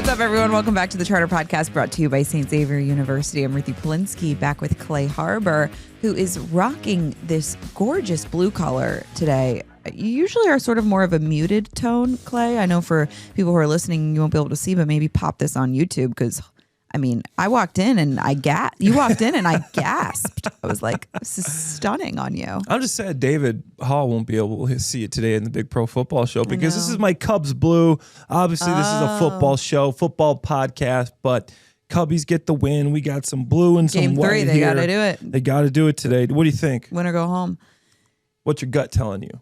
What's up, everyone? Welcome back to the Charter Podcast, brought to you by St. Xavier University. I'm 𝗦𝗶𝗶𝗹, back with 𝗂𝗨, who is rocking this gorgeous blue color today. You usually are sort of more of a muted tone, Clay. I know for people who are listening, you won't be able to see, but maybe pop this on YouTube because, I mean, I walked in and you walked in and I gasped. I was like, this is stunning on you. I'm just sad David Hall won't be able to see it today in the Big Pro Football Show because this is my Cubs blue. Obviously, this is a football show, football podcast, but Cubbies get the win. We got some blue and some white Game 3, they got to do it. They got to do it today. What do you think? Win or go home. What's your gut telling you?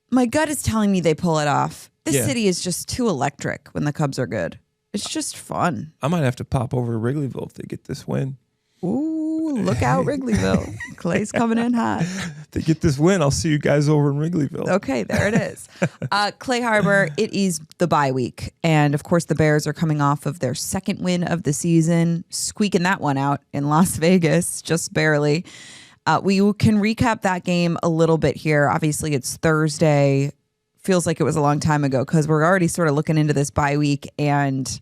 My gut is telling me they pull it off. This city is just too electric when the Cubs are good. It's just fun. I might have to pop over to Wrigleyville if they get this win. Ooh, look out, Wrigleyville. Clay's coming in hot. If they get this win, I'll see you guys over in Wrigleyville. Okay, there it is. Clay Harbor, it is the bye week. And, of course, the Bears are coming off of their second win of the season, squeaking that one out in Las Vegas, just barely. We can recap that game a little bit here. Obviously, it's Thursday. Feels like it was a long time ago because we're already sort of looking into this bye week and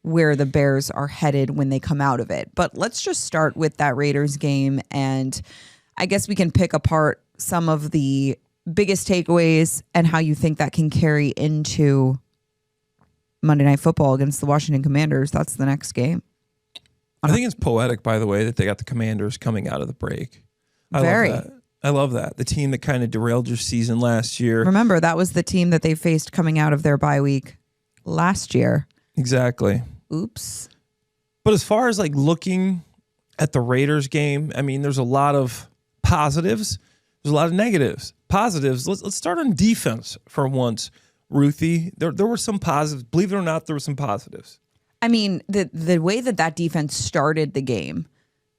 where the Bears are headed when they come out of it. But let's just start with that Raiders game. And I guess we can pick apart some of the biggest takeaways and how you think that can carry into Monday Night Football against the Washington Commanders. That's the next game. I think it's poetic, by the way, that they got the Commanders coming out of the break. I love that. The team that kind of derailed your season last year. Remember, that was the team that they faced coming out of their bye week last year. Exactly. Oops. But as far as like looking at the Raiders game, I mean, there's a lot of positives. There's a lot of negatives. Positives, let's start on defense for once. Ruthie, there were some positives. Believe it or not, there were some positives. I mean, the way that defense started the game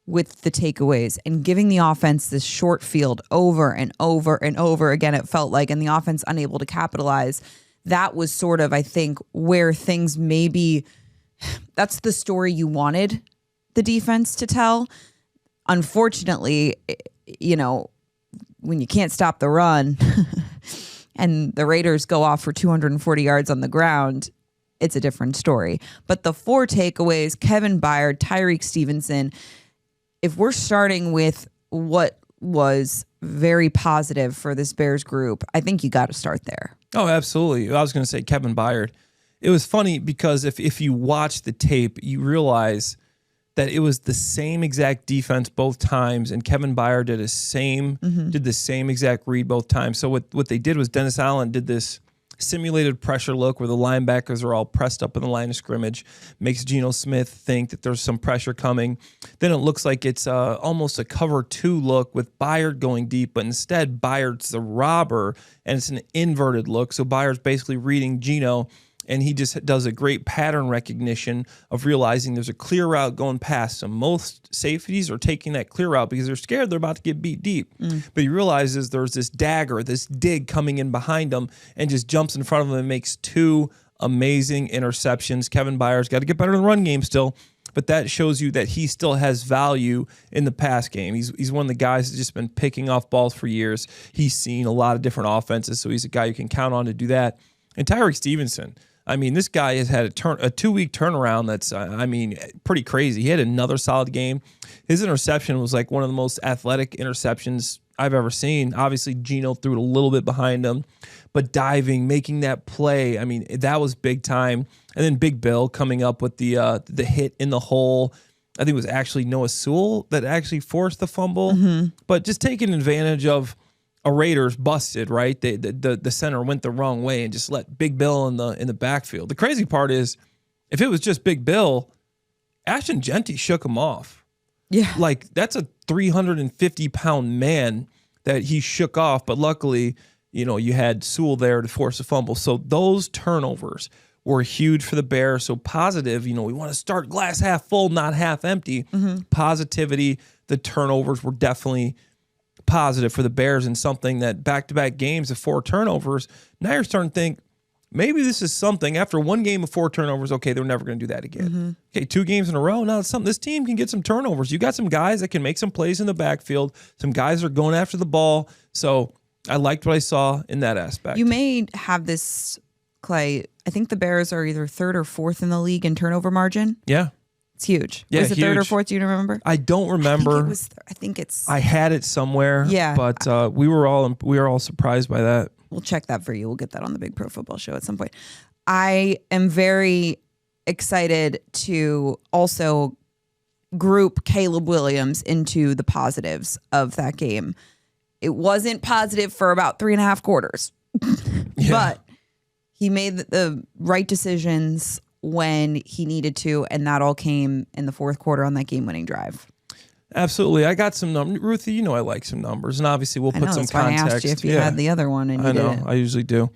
with the takeaways and giving the offense this short field over and over and over again, it felt like, and the offense unable to capitalize. That was sort of, I think, where things maybe, that's the story you wanted the defense to tell. Unfortunately, you know, when you can't stop the run and the Raiders go off for 240 yards on the ground, it's a different story. But the 4 takeaways, Kevin Byard, Tyreek Stevenson, if we're starting with what was very positive for this Bears group, I think you got to start there. Oh, absolutely. I was going to say Kevin Byard. It was funny because if you watch the tape, you realize that it was the same exact defense both times, and Kevin Byard did the same exact read both times. So what they did was Dennis Allen did this simulated pressure look where the linebackers are all pressed up in the line of scrimmage, makes Geno Smith think that there's some pressure coming. Then it looks like it's almost a cover 2 look with Byard going deep, but instead Byard's the robber, and it's an inverted look. So Byard's basically reading Geno, and he just does a great pattern recognition of realizing there's a clear route going past him. Most safeties are taking that clear route because they're scared they're about to get beat deep. But he realizes there's this dagger, this dig coming in behind him, and just jumps in front of him and makes 2 amazing interceptions. Kevin Byard's got to get better in the run game still, but that shows you that he still has value in the pass game. He's one of the guys that's just been picking off balls for years. He's seen a lot of different offenses, so he's a guy you can count on to do that. And Tyreek Stevenson, I mean, this guy has had a 2-week turnaround that's, I mean, pretty crazy. He had another solid game. His interception was like one of the most athletic interceptions I've ever seen. Obviously, Geno threw it a little bit behind him, but diving, making that play, I mean, that was big time. And then Big Bill coming up with the hit in the hole. I think it was actually Noah Sewell that actually forced the fumble. But just taking advantage of a Raiders busted, right? The center went the wrong way and just let Big Bill in the backfield. The crazy part is, if it was just Big Bill, Ashton Genty shook him off. Yeah. Like, that's a 350-pound man that he shook off, but luckily, you know, you had Sewell there to force a fumble. So those turnovers were huge for the Bears. So positive, you know, we want to start glass half full, not half empty. Positivity, the turnovers were definitely positive for the Bears, and something that back-to-back games of 4 turnovers, now you're starting to think, maybe this is something. After one game of 4 turnovers, okay, they're never going to do that again. Okay, 2 games in a row, now it's something. This team can get some turnovers. You got some guys that can make some plays in the backfield. Some guys are going after the ball. So I liked what I saw in that aspect. You may have this Clay, I think the Bears are either third or fourth in the league in turnover margin. Yeah. It's huge. Yeah, was it third or huge. fourth? Do you remember? I don't remember. I think it's. I had it somewhere. Yeah. But we were all surprised by that. We'll check that for you. We'll get that on the Big Pro Football Show at some point. I am very excited to also group Caleb Williams into the positives of that game. It wasn't positive for about 3.5 quarters, but he made the right decisions when he needed to, and that all came in the fourth quarter on that game-winning drive. Absolutely. I got some numbers. Ruthie, you know I like some numbers, and obviously we'll put some context. I asked you if you had the other one, and you didn't. I usually do.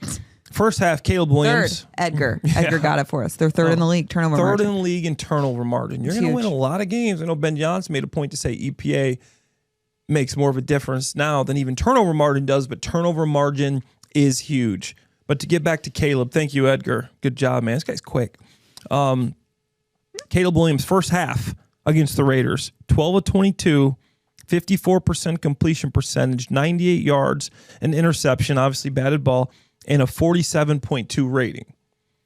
First half, Caleb Williams. Third, Edgar. Edgar got it for us. They're third in the league, turnover margin. Third in the league in turnover margin. You're going to win a lot of games. I know Ben Johnson made a point to say EPA makes more of a difference now than even turnover margin does, but turnover margin is huge. But to get back to Caleb, thank you, Edgar. Good job, man. This guy's quick. Caleb Williams, first half against the Raiders, 12 of 22, 54% completion percentage, 98 yards, an interception, obviously batted ball, and a 47.2 rating.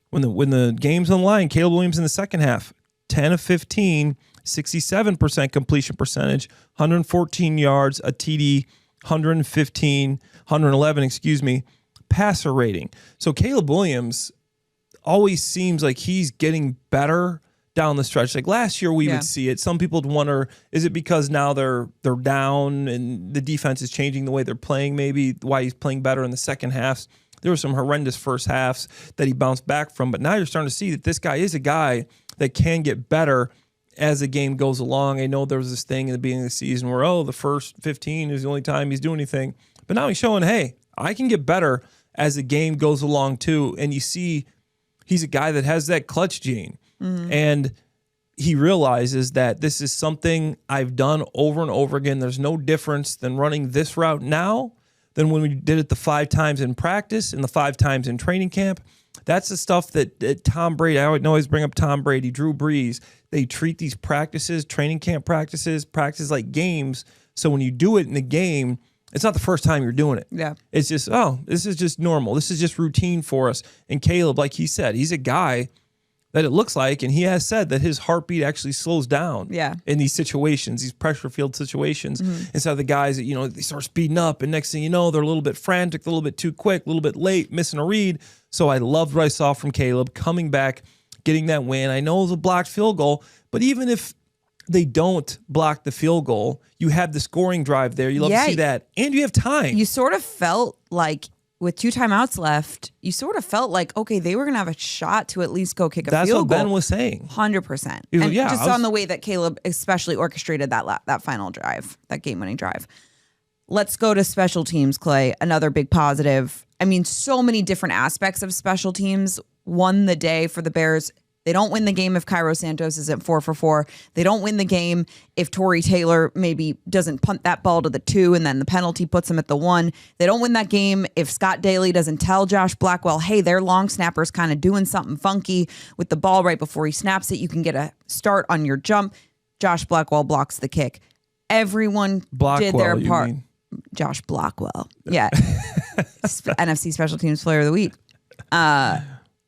When the game's on the line, Caleb Williams in the second half, 10 of 15, 67% completion percentage, 114 yards, a TD, 111, passer rating. So Caleb Williams always seems like he's getting better down the stretch. Like last year we would see it. Some people would wonder, is it because now they're down and the defense is changing the way they're playing, maybe why he's playing better in the second halves. There were some horrendous first halves that he bounced back from, but now you're starting to see that this guy is a guy that can get better as the game goes along. I know there was this thing in the beginning of the season where, the first 15 is the only time he's doing anything. But now he's showing, hey, I can get better as the game goes along too. And you see he's a guy that has that clutch gene. Mm-hmm. And he realizes that this is something I've done over and over again. There's no difference than running this route now than when we did it the 5 times in practice and the 5 times in training camp. That's the stuff that Tom Brady, I always bring up Tom Brady, Drew Brees, they treat these practices, training camp practices like games. So when you do it in the game, it's not the first time you're doing it. Yeah. It's just, this is just normal. This is just routine for us. And Caleb, like he said, he's a guy that it looks like, and he has said that his heartbeat actually slows down in these situations, these pressure field situations. Mm-hmm. Instead of the guys that, they start speeding up, and next thing you know, they're a little bit frantic, a little bit too quick, a little bit late, missing a read. So I loved what I saw from Caleb coming back, getting that win. I know it was a blocked field goal, but even if they don't block the field goal, you have the scoring drive there. You love to see that. And you have time. You sort of felt like with 2 timeouts left, you sort of felt like, okay, they were going to have a shot to at least go kick a field goal. That's what Ben was saying. 100%. And just on the way that Caleb especially orchestrated that final drive, that game-winning drive. Let's go to special teams, Clay. Another big positive. I mean, so many different aspects of special teams won the day for the Bears. They don't win the game if Cairo Santos isn't 4 for 4. They don't win the game if Tory Taylor maybe doesn't punt that ball to the 2 and then the penalty puts him at the 1. They don't win that game if Scott Daly doesn't tell Josh Blackwell, hey, their long snapper's kind of doing something funky with the ball right before he snaps it. You can get a start on your jump. Josh Blackwell blocks the kick. Everyone did their part. Josh Blackwell. Yeah. NFC Special Teams Player of the Week.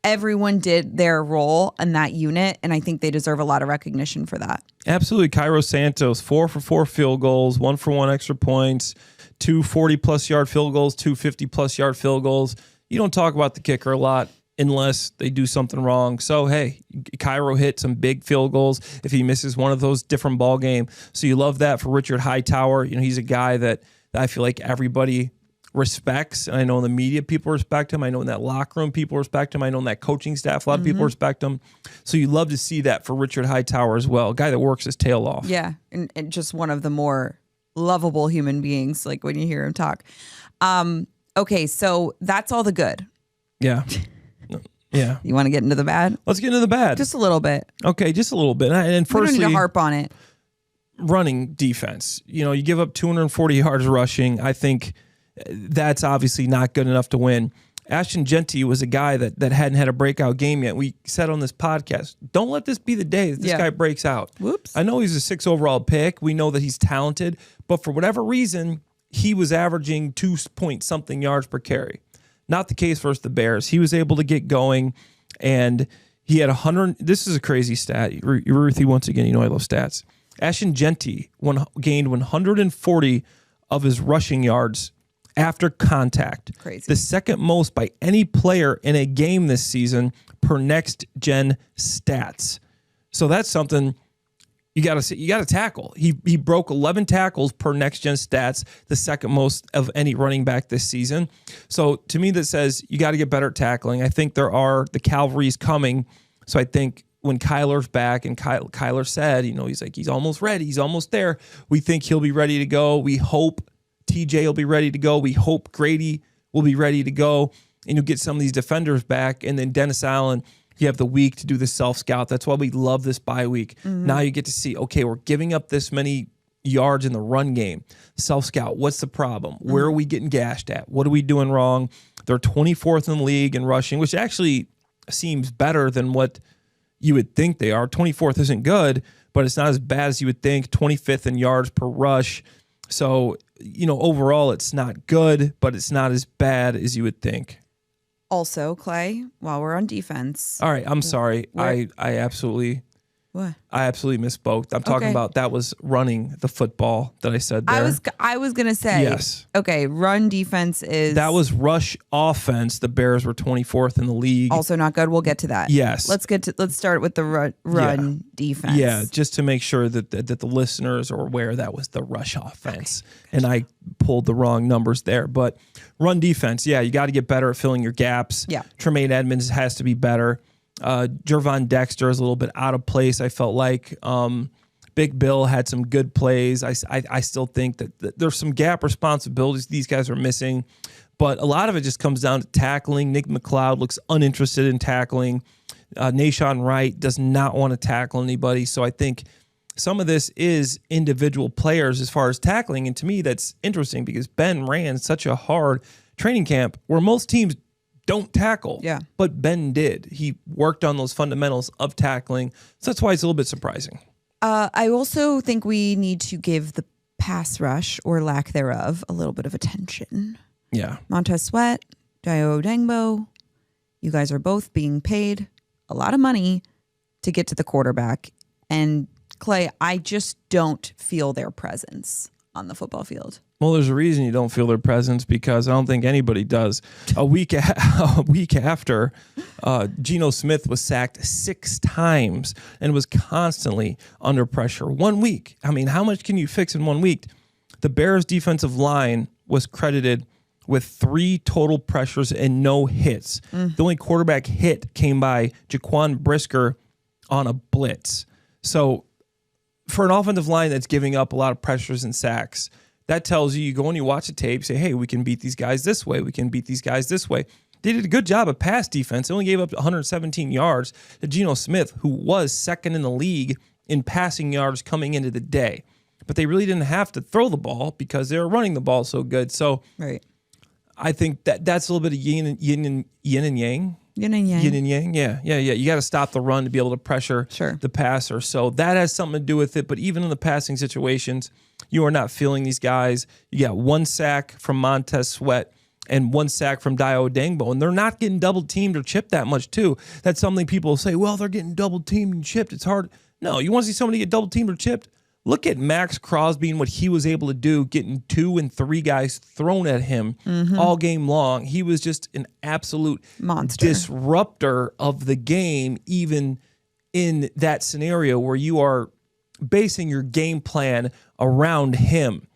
Everyone did their role in that unit, and I think they deserve a lot of recognition for that. Absolutely. Cairo Santos, 4 for 4 field goals, 1 for 1 extra points, 2 40-plus yard field goals, 2 50-plus yard field goals. You don't talk about the kicker a lot unless they do something wrong. So, hey, Cairo hit some big field goals if he misses one of those, different ball game. So you love that for Richard Hightower. He's a guy that I feel like everybody respects, and I know in the media people respect him. I know in that locker room people respect him. I know in that coaching staff a lot of people respect him. So you love to see that for Richard Hightower as well, a guy that works his tail off. Yeah, and just one of the more lovable human beings, like when you hear him talk. Okay, so that's all the good. Yeah. Yeah. You want to get into the bad? Let's get into the bad. Just a little bit. Okay, just a little bit. And firstly, we don't need to harp on it. Running defense. You give up 240 yards rushing. I think that's obviously not good enough to win. Ashton Jeanty was a guy that hadn't had a breakout game yet. We said on this podcast, don't let this be the day that this guy breaks out. Whoops. I know he's a 6 overall pick. We know that he's talented, but for whatever reason, he was averaging 2 point something yards per carry. Not the case versus the Bears. He was able to get going, and he had 100. This is a crazy stat. Ruthie, once again, you know I love stats. Ashton Jeanty gained 140 of his rushing yards after contact. Crazy. The second most by any player in a game this season per next gen stats. So that's something you got to tackle. He broke 11 tackles per next gen stats, the second most of any running back this season. So to me, that says you got to get better at tackling. I think the cavalry's coming. So I think when Kyler's back, and Kyler said, he's almost ready. He's almost there. We think he'll be ready to go. We hope TJ will be ready to go. We hope Grady will be ready to go. And you'll get some of these defenders back. And then Dennis Allen, you have the week to do the self-scout. That's why we love this bye week. Mm-hmm. Now you get to see, okay, we're giving up this many yards in the run game. Self-scout, what's the problem? Mm-hmm. Where are we getting gashed at? What are we doing wrong? They're 24th in the league in rushing, which actually seems better than what you would think they are. 24th isn't good, but it's not as bad as you would think. 25th in yards per rush. So, overall it's not good, but it's not as bad as you would think. Also, Clay, while we're on defense. All right, I'm sorry. I absolutely misspoke. I'm talking about that was running the football that I said there. I was going to say. Yes. Okay, run defense is. That was rush offense. The Bears were 24th in the league. Also not good. We'll get to that. Yes. Let's start with the run defense. Yeah, just to make sure that the listeners are aware that was the rush offense. Okay, and I pulled the wrong numbers there. But run defense, yeah, you got to get better at filling your gaps. Yeah. Tremaine Edmonds has to be better. Gervon Dexter is a little bit out of place, I felt like. Big Bill had some good plays. I still think that there's some gap responsibilities these guys are missing, but a lot of it just comes down to tackling. Nick McLeod looks uninterested in tackling. Nahshon Wright does not want to tackle anybody, so I think some of this is individual players as far as tackling, and to me that's interesting because Ben ran such a hard training camp where most teams don't tackle. Yeah. But Ben did. He worked on those fundamentals of tackling. So that's why it's a little bit surprising. I also think we need to give the pass rush, or lack thereof, a little bit of attention. Yeah. Montez Sweat, Dayo Odeyingbo, you guys are both being paid a lot of money to get to the quarterback. And Clay, I just don't feel their presence on the football field. Well, there's a reason you don't feel their presence, because I don't think anybody does. A week after, Geno Smith was sacked 6 times and was constantly under pressure. 1 week. I mean, how much can you fix in 1 week? The Bears' defensive line was credited with 3 total pressures and no hits. The only quarterback hit came by Jaquan Brisker on a blitz. So for an offensive line that's giving up a lot of pressures and sacks, that tells you go and you watch the tape, say, hey, we can beat these guys this way. We can beat these guys this way. They did a good job of pass defense. They only gave up 117 yards to Geno Smith, who was second in the league in passing yards coming into the day. But they really didn't have to throw the ball because they were running the ball so good. So right. I think that's a little bit of yin and yang. Yin and yang. Yin and yang, yeah. You got to stop the run to be able to pressure the passer. So that has something to do with it. But even in the passing situations, you are not feeling these guys. You got 1 sack from Montez Sweat and 1 sack from Dayo Odeyingbo, and they're not getting double teamed or chipped that much too. That's something people say, well, they're getting double teamed and chipped. It's hard. No, you want to see somebody get double teamed or chipped? Look at Max Crosby and what he was able to do, getting 2 and 3 guys thrown at him all game long. He was just an absolute monster, disruptor of the game, even in that scenario where you are basing your game plan around him.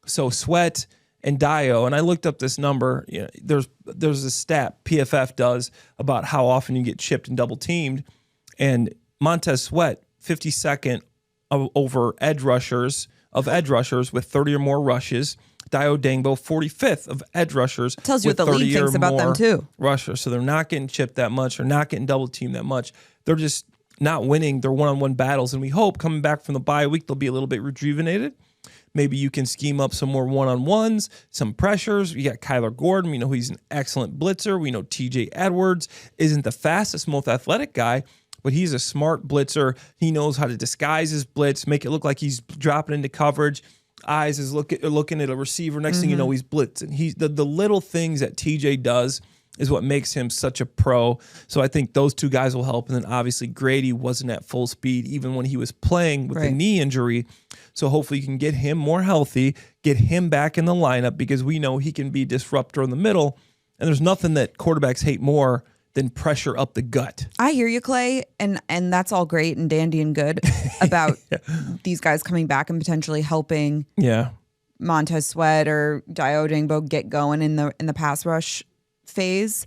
So Sweat and Dayo, and I looked up this number. You know, there's a stat PFF does about how often you get chipped and double teamed, and Montez Sweat 52nd over edge rushers with 30 or more rushes. Dayo Odeyingbo 45th of edge rushers. It tells you what the league thinks about them too. Rushers, so they're not getting chipped that much. They're not getting double teamed that much. They're just not winning their one-on-one battles, and we hope coming back from the bye week they'll be a little bit rejuvenated. Maybe you can scheme up some more one-on-ones, some pressures. You got Kyler Gordon. We know he's an excellent blitzer. We know TJ Edwards isn't the fastest, most athletic guy, but he's a smart blitzer. He knows how to disguise his blitz, make it look like he's dropping into coverage. Eyes is looking at a receiver. Next thing you know, he's blitzing. He's the little things that TJ does is what makes him such a pro. So I think those two guys will help. And then obviously Grady wasn't at full speed even when he was playing with the knee injury. So hopefully you can get him more healthy, get him back in the lineup, because we know he can be a disruptor in the middle. And there's nothing that quarterbacks hate more than pressure up the gut. I hear you, Clay, and that's all great and dandy and good about these guys coming back and potentially helping Montez Sweat or 𝗪 𝗪𝗪 get going in the pass rush phase.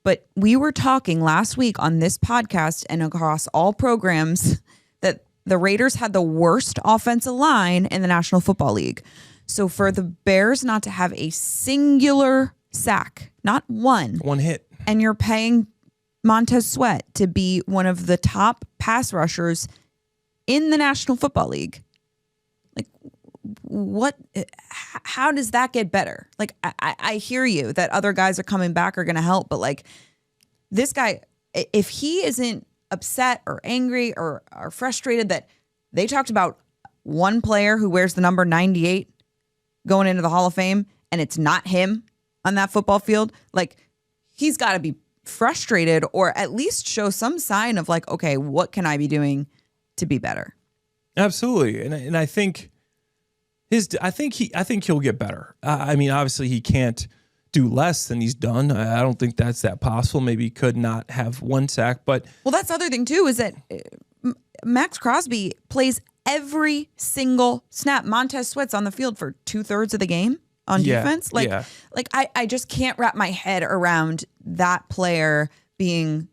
But we were talking last week on this podcast and across all programs that the Raiders had the worst offensive line in the National Football League. So for the Bears not to have a singular sack, not one hit, and you're paying Montez Sweat to be one of the top pass rushers in the National Football League, like, what? How does that get better? Like, I hear you that other guys are coming back are going to help, but like, this guy, if he isn't upset or angry or frustrated that they talked about one player who wears the number 98 going into the Hall of Fame and it's not him on that football field, like, he's got to be frustrated or at least show some sign of like, okay, what can I be doing to be better? Absolutely. And I think I think he'll get better. I mean, obviously he can't do less than he's done. I don't think that's that possible. Maybe he could not have one sack, but well, that's the other thing too, is that Max Crosby plays every single snap. Montez Sweat's on the field for 2/3 of the game on defense. Like I just can't wrap my head around that player being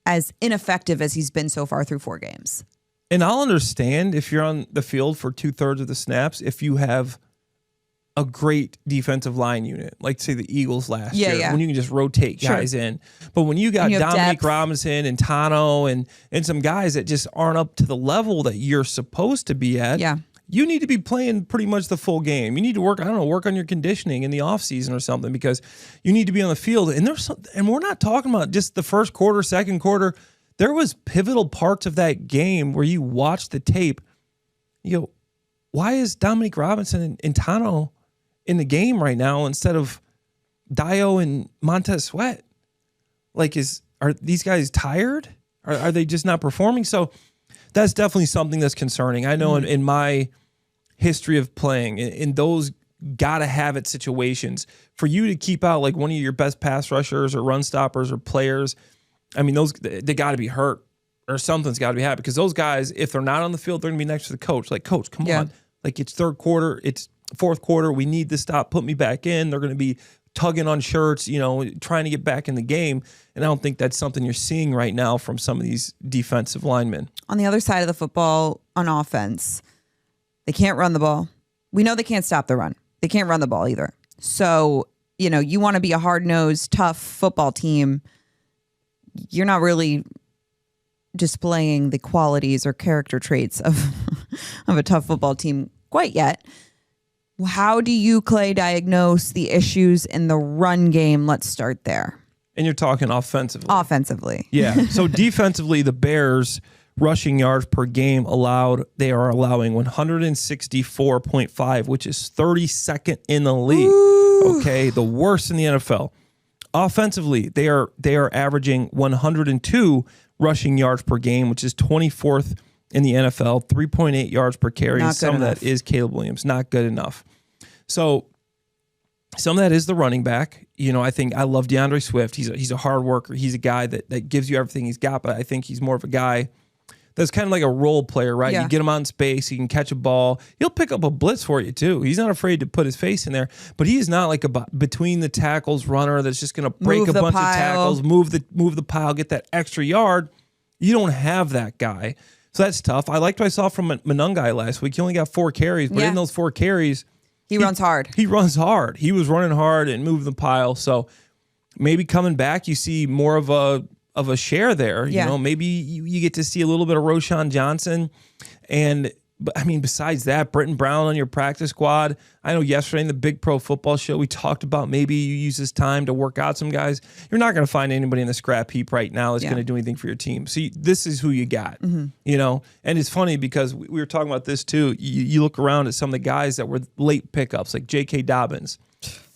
as ineffective as he's been so far through 4 games. And I'll understand if you're on the field for 2/3 of the snaps, if you have a great defensive line unit, like say the Eagles last year, when you can just rotate guys in. But when you got Dominique Robinson and Tano and some guys that just aren't up to the level that you're supposed to be at, you need to be playing pretty much the full game. You need to work on your conditioning in the offseason or something, because you need to be on the field. And and we're not talking about just the first quarter, second quarter. There was pivotal parts of that game where you watch the tape. You go, why is Dominique Robinson and Tano in the game right now instead of 𝗪 and Montez Sweat? Like, are these guys tired? Are they just not performing? So that's definitely something that's concerning. I know in my history of playing, in those gotta have it situations, for you to keep out like one of your best pass rushers or run stoppers or players, I mean, they got to be hurt or something's got to be happening, because those guys, if they're not on the field, they're going to be next to the coach. Like, coach, come on. Like, it's third quarter, it's fourth quarter. We need to stop. Put me back in. They're going to be tugging on shirts, trying to get back in the game. And I don't think that's something you're seeing right now from some of these defensive linemen. On the other side of the football, on offense, they can't run the ball. We know they can't stop the run. They can't run the ball either. So, you want to be a hard-nosed, tough football team. You're not really displaying the qualities or character traits of a tough football team quite yet. How do you, Clay, diagnose the issues in the run game? Let's start there. And you're talking offensively. Offensively. Yeah. So defensively, the Bears rushing yards per game they are allowing 164.5, which is 32nd in the league. Ooh. Okay. The worst in the NFL. Offensively, they are averaging 102 rushing yards per game, which is 24th in the NFL, 3.8 yards per carry. Some of that is Caleb Williams. Not good enough. So some of that is the running back. I think I love 𝗪 Swift. He's a hard worker. He's a guy that gives you everything he's got, but I think he's more of a guy that's kind of like a role player, right? You get him out in space, he can catch a ball. He'll pick up a blitz for you too. He's not afraid to put his face in there, but he is not like a between the tackles runner that's just going to break a bunch of tackles, move the pile, get that extra yard. You don't have that guy. So that's tough. I liked what I saw from Monangai last week. He only got 4 carries, but in those 4 carries, he runs hard. He runs hard. He was running hard and moving the pile. So maybe coming back, you see more of a share there. Maybe you get to see a little bit of Roschon Johnson. But I mean, besides that, Britton Brown on your practice squad. I know yesterday in the Big Pro Football Show, we talked about maybe you use this time to work out some guys. You're not going to find anybody in the scrap heap right now that's going to do anything for your team. So this is who you got, And it's funny because we were talking about this too. You look around at some of the guys that were late pickups, like J.K. Dobbins.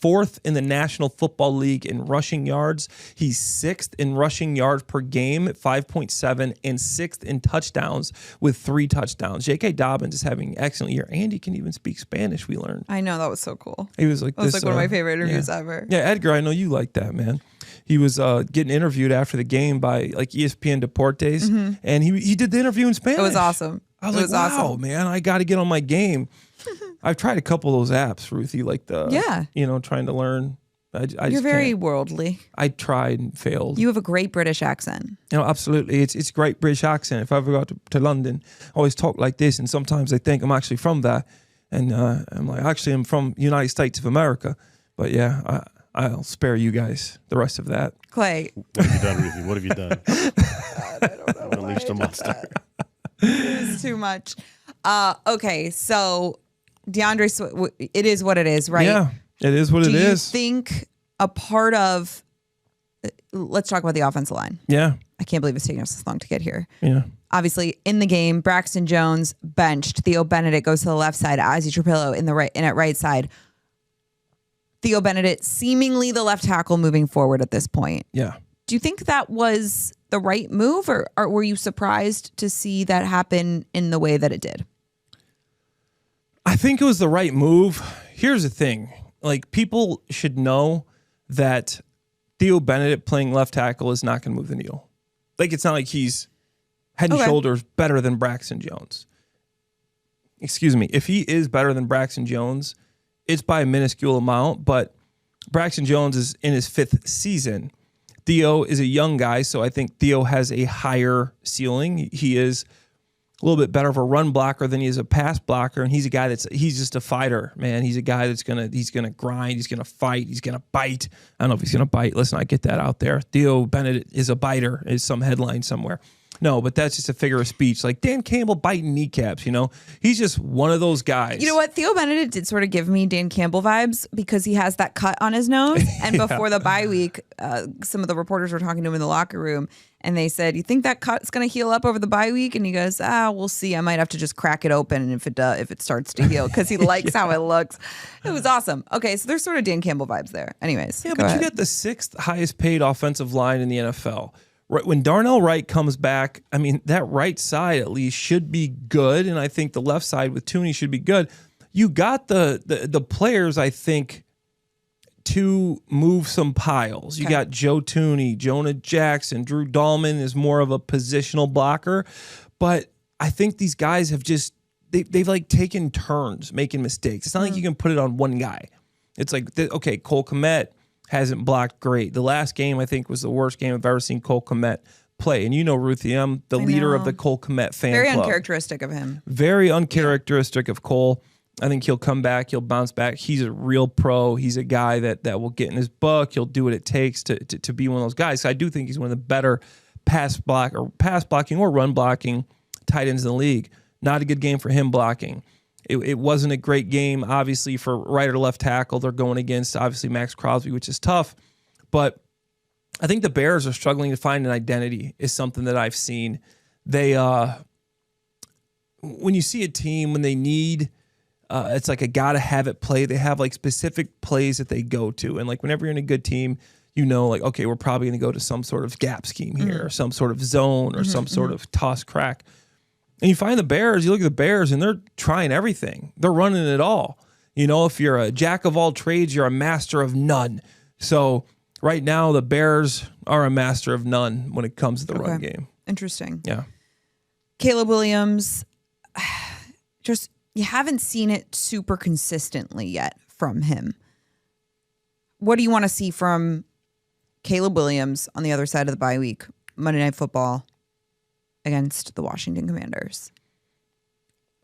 4th in the National Football League in rushing yards. He's 6th in rushing yards per game at 5.7 and 6th in touchdowns with 3 touchdowns. J.K. Dobbins is having an excellent year, and he can even speak Spanish, we learned. I know, that was so cool. He was like, that was like one of my favorite interviews ever. Yeah, Edgar, I know you like that, man. He was getting interviewed after the game by like ESPN Deportes, and he did the interview in Spanish. It was awesome. I was like, wow, awesome. Man, I got to get on my game. I've tried a couple of those apps, Ruthie, like trying to learn. I You're just very can't. worldly. I tried and failed. You have a great British accent. Absolutely. It's a great British accent. If I ever got to London, I always talk like this, and sometimes they think I'm actually from there. And I'm like, actually, I'm from United States of America. But yeah, I'll spare you guys the rest of that. Clay. What have you done, Ruthie? What have you done? God, I don't know. Unleashed a monster. It's too much. Okay, so DeAndre, it is what it is, right? Yeah, it is what it is. Do you think a part of, let's talk about the offensive line. Yeah. I can't believe it's taking us this long to get here. Yeah. Obviously, in the game, Braxton Jones benched. Theo Benedict goes to the left side. 𝗦cie𝗰𝗶𝗹 at right side. Theo Benedict, seemingly the left tackle moving forward at this point. Yeah. Do you think that was the right move, or were you surprised to see that happen in the way that it did? I think it was the right move. Here's the thing. Like, people should know that Theo Benedict playing left tackle is not going to move the needle. Like, it's not like he's head and shoulders better than Braxton Jones. Excuse me. If he is better than Braxton Jones, it's by a minuscule amount, but Braxton Jones is in his 5th season. Theo is a young guy, so I think Theo has a higher ceiling. He is a little bit better of a run blocker than he is a pass blocker, and he's a guy he's just a fighter, man. He's a guy he's gonna grind, he's gonna fight, he's gonna bite. I don't know if he's gonna bite. Listen, I get that out there. Theo Benedict is a biter, is some headline somewhere. No, but that's just a figure of speech. Like Dan Campbell biting kneecaps, He's just one of those guys. You know what? Theo Benedict did sort of give me Dan Campbell vibes because he has that cut on his nose. And before the bye week, some of the reporters were talking to him in the locker room, and they said, "You think that cut's going to heal up over the bye week?" And he goes, "We'll see. I might have to just crack it open, and if it starts to heal, because he likes how it looks." It was awesome. Okay, so there's sort of Dan Campbell vibes there. Anyways, yeah, but you get the 6th highest paid offensive line in the NFL. Right, when Darnell Wright comes back, I mean, that right side at least should be good, and I think the left side with 𝗬𝗎 should be good. You got the players, I think, to move some piles. You got Joe 𝗬𝗎, Jonah Jackson, Drew Dahlman is more of a positional blocker, but I think these guys have just they've like taken turns making mistakes. It's not like you can put it on one guy. It's like, okay, 𝗂𝗏 hasn't blocked great. The last game, I think, was the worst game I've ever seen 𝗂𝗏 play. And Ruthie, I'm the leader of the 𝗂𝗏 fan Very club. uncharacteristic of him. Very uncharacteristic of Cole. I think he'll come back. He'll bounce back. He's a real pro. He's a guy that will get in his book. He'll do what it takes to be one of those guys. So I do think he's one of the better pass blocking or run blocking tight ends in the league. Not a good game for him blocking. It wasn't a great game, obviously, for right or left tackle. They're going against, obviously, Max Crosby, which is tough. But I think the Bears are struggling to find an identity is something that I've seen. They, when you see a team, when they need, it's like a gotta-have-it play. They have, like, specific plays that they go to. And, like, whenever you're in a good team, like, okay, we're probably going to go to some sort of gap scheme here or some sort of zone or some sort of toss crack. And you find the Bears, you look at the Bears, and they're trying everything. They're running it all. If you're a jack of all trades, you're a master of none. So right now, the Bears are a master of none when it comes to the run game. Interesting. Yeah. Caleb Williams, just you haven't seen it super consistently yet from him. What do you want to see from Caleb Williams on the other side of the bye week, Monday Night Football, against the Washington Commanders?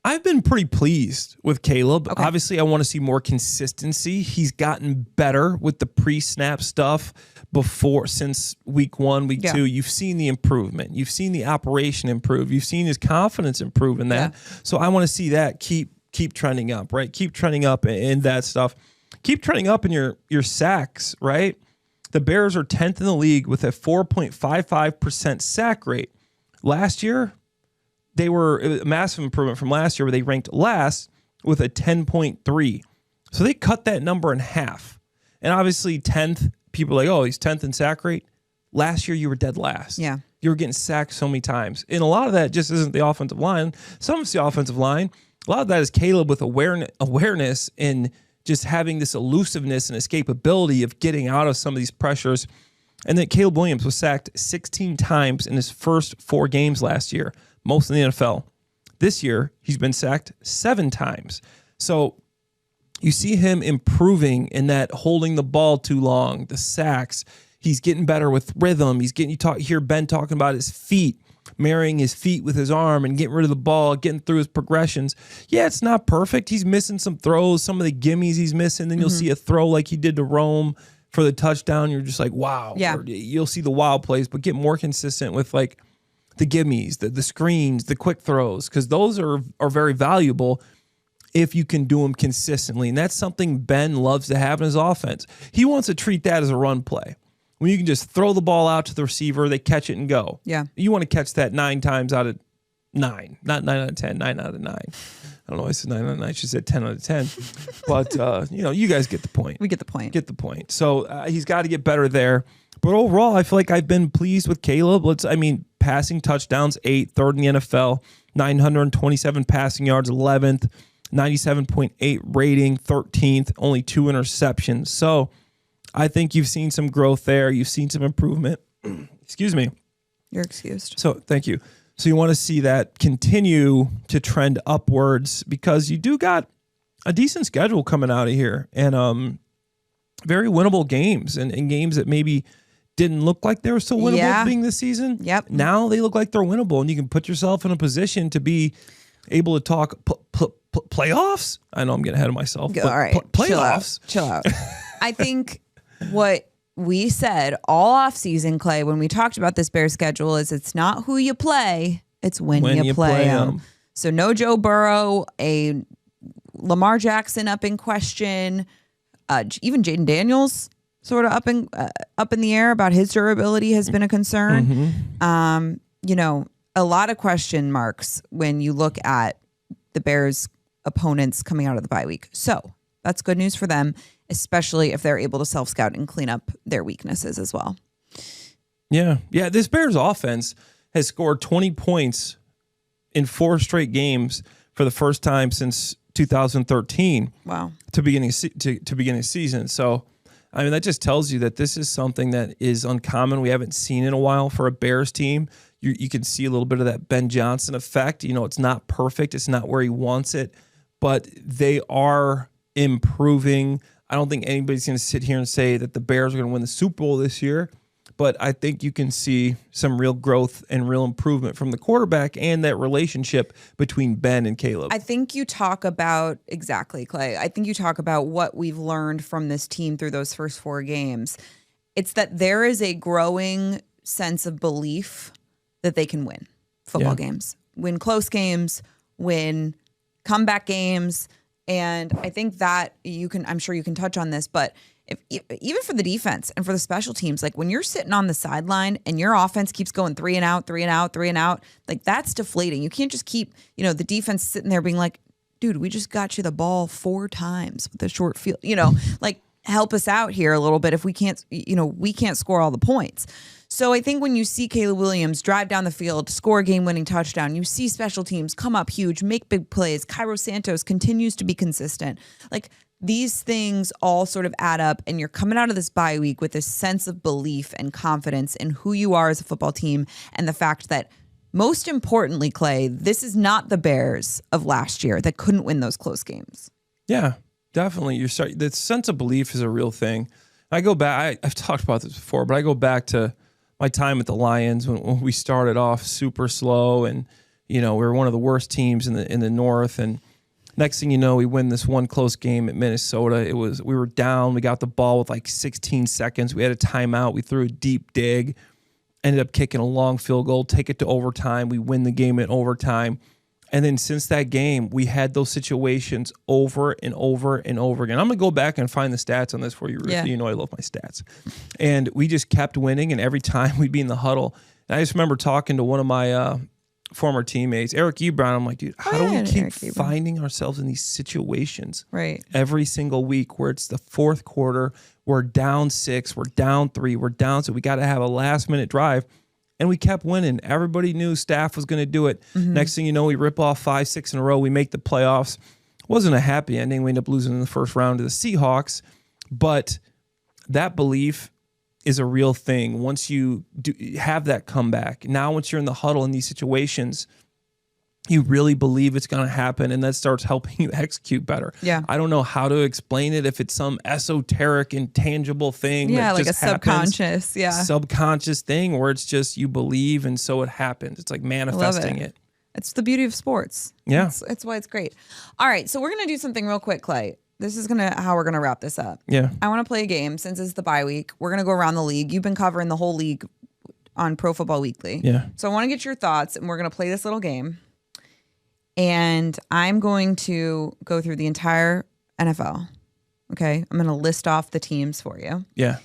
I've been pretty pleased with Caleb. Okay. Obviously, I want to see more consistency. He's gotten better with the pre-snap stuff since week 1, week 2. You've seen the improvement. You've seen the operation improve. You've seen his confidence improve in that. Yeah. So I want to see that keep trending up, right? Keep trending up in that stuff. Keep trending up in your sacks, right? The Bears are 10th in the league with a 4.55% sack rate. Last year, it was a massive improvement from last year where they ranked last with a 10.3. So they cut that number in half. And obviously 10th, people are like, oh, he's 10th in sack rate. Last year, you were dead last. Yeah. You were getting sacked so many times. And a lot of that just isn't the offensive line. Some of it's the offensive line. A lot of that is Caleb with awareness and just having this elusiveness and escapability of getting out of some of these pressures. And then Caleb Williams was sacked 16 times in his first 4 games last year, most in the NFL. This year, he's been sacked 7 times. So you see him improving in that holding the ball too long, the sacks. He's getting better with rhythm. You hear Ben talking about his feet, marrying his feet with his arm and getting rid of the ball, getting through his progressions. Yeah, it's not perfect. He's missing some throws, some of the gimmies he's missing. Then you'll see a throw like he did to Rome for the touchdown. You're just like, wow. Yeah. Or you'll see the wild plays, but get more consistent with like the gimmies, the screens, the quick throws, because those are very valuable if you can do them consistently. And that's something Ben loves to have in his offense. He wants to treat that as a run play. When you can just throw the ball out to the receiver, they catch it and go. Yeah. You want to catch that 9 times out of 9. Not 9 out of 10, 9 out of 9. I don't know why I said 9 out of 9. She said 10 out of 10. But, you guys get the point. We get the point. Get the point. So he's got to get better there. But overall, I feel like I've been pleased with Caleb. Passing touchdowns, 8th, 3rd in the NFL, 927 passing yards, 11th, 97.8 rating, 13th, only 2 interceptions. So I think you've seen some growth there. You've seen some improvement. Excuse me. You're excused. So thank you. So you want to see that continue to trend upwards because you do got a decent schedule coming out of here and very winnable games and games that maybe didn't look like they were so winnable being this season. Yep. Now they look like they're winnable, and you can put yourself in a position to be able to talk playoffs. I know I'm getting ahead of myself. All right. Playoffs. Chill out. I think what we said all offseason, Clay, when we talked about this Bears schedule is it's not who you play, it's when you play them. So no Joe Burrow, a Lamar Jackson up in question, even Jaden Daniels sort of up in the air about his durability has been a concern. Mm-hmm. A lot of question marks when you look at the Bears opponents coming out of the bye week. So that's good news for them, especially if they're able to self-scout and clean up their weaknesses as well. Yeah. This Bears offense has scored 20 points in 4 straight games for the first time since 2013. Wow. To beginning of season. So, that just tells you that this is something that is uncommon. We haven't seen in a while for a Bears team. You can see a little bit of that Ben Johnson effect. It's not perfect. It's not where he wants it, but they are improving. I don't think anybody's going to sit here and say that the Bears are going to win the Super Bowl this year, but I think you can see some real growth and real improvement from the quarterback and that relationship between Ben and Caleb. I think you talk about, exactly, Clay, I think you talk about what we've learned from this team through those first 4 games. It's that there is a growing sense of belief that they can win football games, win close games, win comeback games. And I think that I'm sure you can touch on this, but even for the defense and for the special teams, like when you're sitting on the sideline and your offense keeps going 3 and out, 3 and out, 3 and out, like that's deflating. You can't just keep, the defense sitting there being like, dude, we just got you the ball 4 times with a short field, like help us out here a little bit if we can't, we can't score all the points. So I think when you see Caleb Williams drive down the field, score a game-winning touchdown, you see special teams come up huge, make big plays. Cairo Santos continues to be consistent. Like these things all sort of add up, and you're coming out of this bye week with this sense of belief and confidence in who you are as a football team, and the fact that, most importantly, Clay, this is not the Bears of last year that couldn't win those close games. Yeah, definitely. The sense of belief is a real thing. I go back. I've talked about this before, but I go back to my time at the Lions when we started off super slow, and we were one of the worst teams in the North. And next thing you know, we win this one close game at Minnesota. We were down. We got the ball with like 16 seconds. We had a timeout. We threw a deep dig, ended up kicking a long field goal, take it to overtime. We win the game in overtime. And then since that game, we had those situations over and over and over again. I'm going to go back and find the stats on this for you, Ruthie. Yeah. You know I love my stats. And we just kept winning, and every time we'd be in the huddle. And I just remember talking to one of my former teammates, Eric Ebron. I'm like, dude, how do we yeah, keep Eric Ebron. finding ourselves in these situations Right. every single week where it's the fourth quarter, we're down 6, we're down 3, we're down, so we got to have a last minute drive. And we kept winning. Everybody knew staff was going to do it. Next thing you know, we rip off 5, 6 in a row. We make the playoffs. Wasn't a happy ending. We end up losing in the first round to the Seahawks. But that belief is a real thing. Once you have that comeback, now once you're in the huddle in these situations, you really believe it's going to happen, and that starts helping you execute better. Yeah. I don't know how to explain it, if it's some esoteric, intangible thing. Yeah, that like a just happens. subconscious. Yeah. Subconscious thing where it's just you believe and so it happens. It's like manifesting it. It's the beauty of sports. Yeah. It's why it's great. All right, so we're going to do something real quick, Clay. This is how we're going to wrap this up. Yeah. I want to play a game since it's the bye week. We're going to go around the league. You've been covering the whole league on Pro Football Weekly. Yeah. So I want to get your thoughts, and we're going to play this little game. And I'm going to go through the entire NFL. Okay? I'm going to list off the teams for you. Yeah.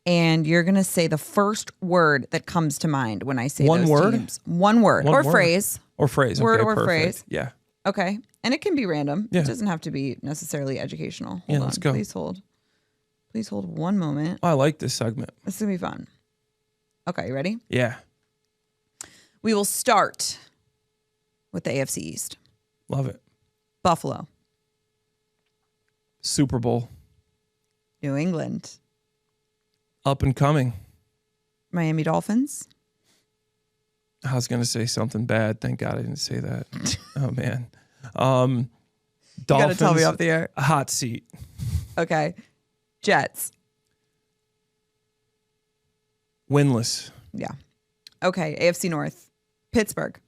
And you're going to say the first word that comes to mind when I say One those word? teams. One word. One or word. phrase. Or phrase. Word Okay, or perfect. phrase. Yeah. Okay. And it can be random. Yeah. It doesn't have to be necessarily educational. Yeah, Hold let's on. go. Please hold. Please hold one moment. I like this segment. This is going to be fun. Okay, you ready? Yeah. We will start with the AFC East. Love it. Buffalo. Super Bowl. New England. Up and coming. Miami Dolphins. I was going to say something bad. Thank God I didn't say that. Oh, man. Dolphins. You got to tell me off the air. Hot seat. Okay. Jets. Winless. Yeah. Okay. AFC North. Pittsburgh.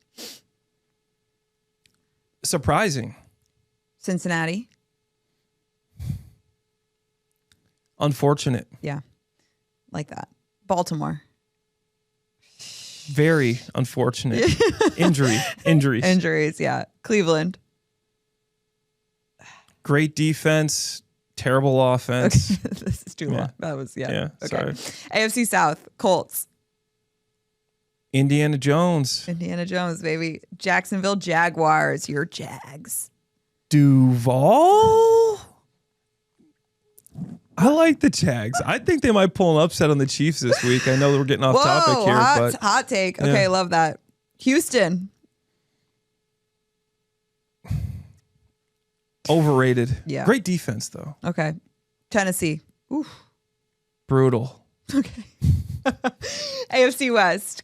Surprising. Cincinnati. Unfortunate. Yeah. Like that. Baltimore. Very unfortunate. Injuries. Injuries. Yeah. Cleveland. Great defense. Terrible offense. This is too long. That was, yeah. Yeah, Okay. sorry. AFC South. Colts. Indiana Jones. Indiana Jones, baby. Jacksonville Jaguars. Your Jags. Duval. I like the Jags. I think they might pull an upset on the Chiefs this week. I know we're getting off topic here, but hot take. Okay, Yeah. love that. Houston. overrated. Yeah. Great defense though. Okay. Tennessee. Oof. Brutal. Okay. AFC West.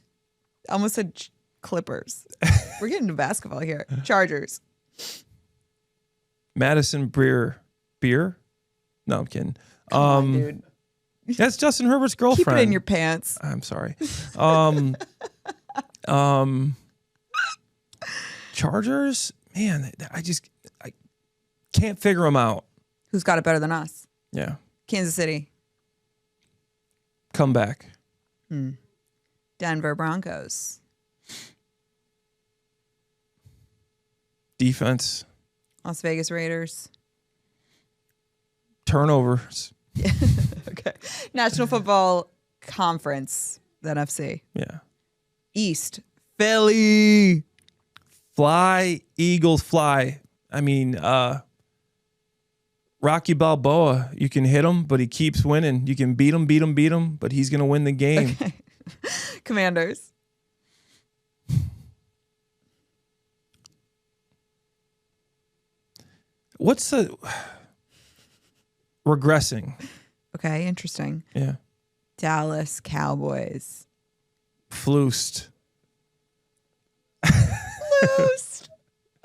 Almost said Clippers. We're getting to basketball here. Chargers. Madison Beer? No, I'm kidding. Come on, dude. That's Justin Herbert's girlfriend. Keep it in your pants. I'm sorry. Chargers, man, I can't figure them out. Who's got it better than us? Yeah. Kansas City. Come back. Denver Broncos. Defense. Las Vegas Raiders. Turnovers. Okay. National Football Conference. The NFC. Yeah. East. Philly. Fly, Eagles, fly. I mean, Rocky Balboa, you can hit him, but he keeps winning. You can beat him, but he's going to win the game. Okay. Commanders. What's the regressing? Okay, interesting. Yeah. Dallas Cowboys. Floosed. Loosed.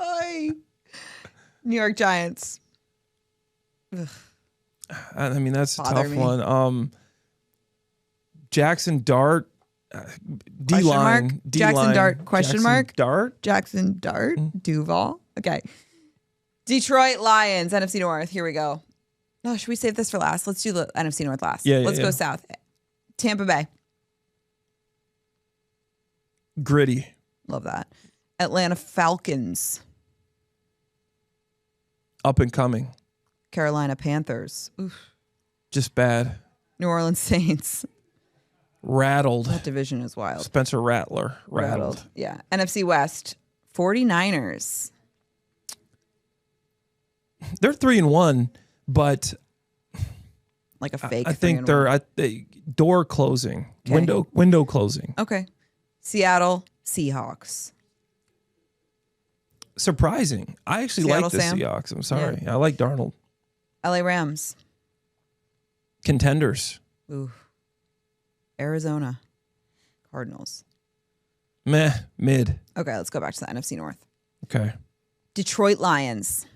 Oy. New York Giants. Ugh. I mean, that's a Bother tough me. one. Jackson Dart. Question mark? D-line. Jackson Dart, question Jackson mark? Dart. Jackson Dart. Duval. Okay. Detroit Lions. NFC North. Here we go. No, should we save this for last? Let's do the NFC North last. Yeah, Let's yeah. go south. Tampa Bay. Gritty. Love that. Atlanta Falcons. Up and coming. Carolina Panthers. Oof. Just bad. New Orleans Saints. Rattled. That division is wild. Spencer Rattler. Rattled. Yeah. NFC West, 49ers. They're 3-1, but Like a fake. I think they're door closing. Okay. Window closing. Okay. Seattle Seahawks. Surprising. I actually Seattle like the Sam? Seahawks. I'm sorry. Yeah. I like Darnold. LA Rams. Contenders. Ooh. Arizona Cardinals. Meh. Mid. Okay, let's go back to the NFC North. Okay. Detroit Lions.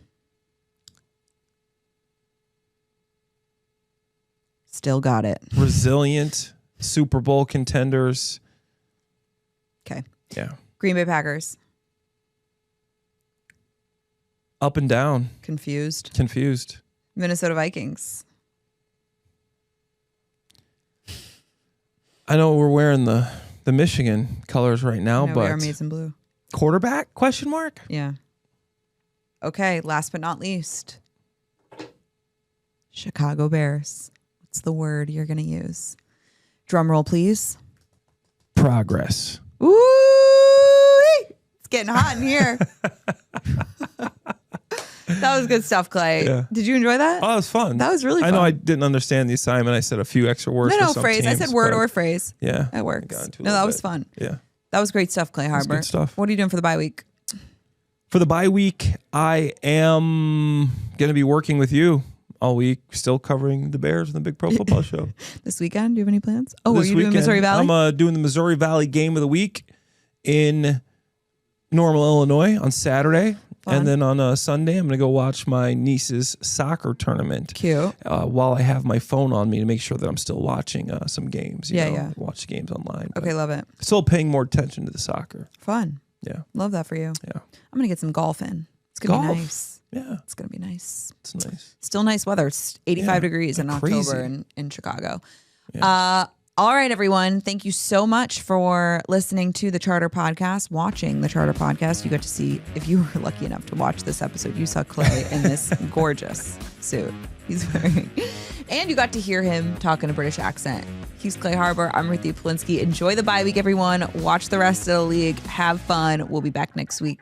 Still got it. Resilient. Super Bowl contenders. Okay. Yeah. Green Bay Packers. Up and down. Confused. Confused. Minnesota Vikings. I know we're wearing the Michigan colors right now, No, we but are maize and blue. quarterback? Question mark? Yeah. Okay, last but not least. Chicago Bears. What's the word you're going to use? Drum roll, please. Progress. Ooh, it's getting hot in here. That was good stuff, Clay. Yeah. Did you enjoy that? Oh, it was fun. That was really fun. I know I didn't understand the assignment. I said a few extra words. No, for some phrase. I teams, said word but or phrase. Yeah. That works. got into a No, little that was bit. fun. Yeah. That was great stuff, Clay Harbor. good stuff. What are you doing for the bye week? For the bye week, I am going to be working with you all week, still covering the Bears and the Big Pro Football Show. This weekend, do you have any plans? Oh, This are you doing weekend, Missouri Valley? I'm doing the Missouri Valley Game of the Week in Normal, Illinois on Saturday. Fun. And then on Sunday, I'm going to go watch my niece's soccer tournament. Cute. While I have my phone on me to make sure that I'm still watching some games. You know, Yeah. watch the games online. but Okay, love it. Still paying more attention to the soccer. Fun. Yeah. Love that for you. Yeah. I'm going to get some golf in. It's going to be Golf. nice. Yeah. It's going to be nice. It's nice. Still nice weather. It's 85 Yeah, degrees in crazy. October in Chicago. All right, everyone. Thank you so much for listening to the Charter Podcast, watching the Charter Podcast. You got to see, if you were lucky enough to watch this episode, you saw Clay in this gorgeous suit he's wearing. And you got to hear him talk in a British accent. He's Clay Harbor. I'm 𝗵cie𝗶𝗀𝗀. Enjoy the bye week, everyone. Watch the rest of the league. Have fun. We'll be back next week.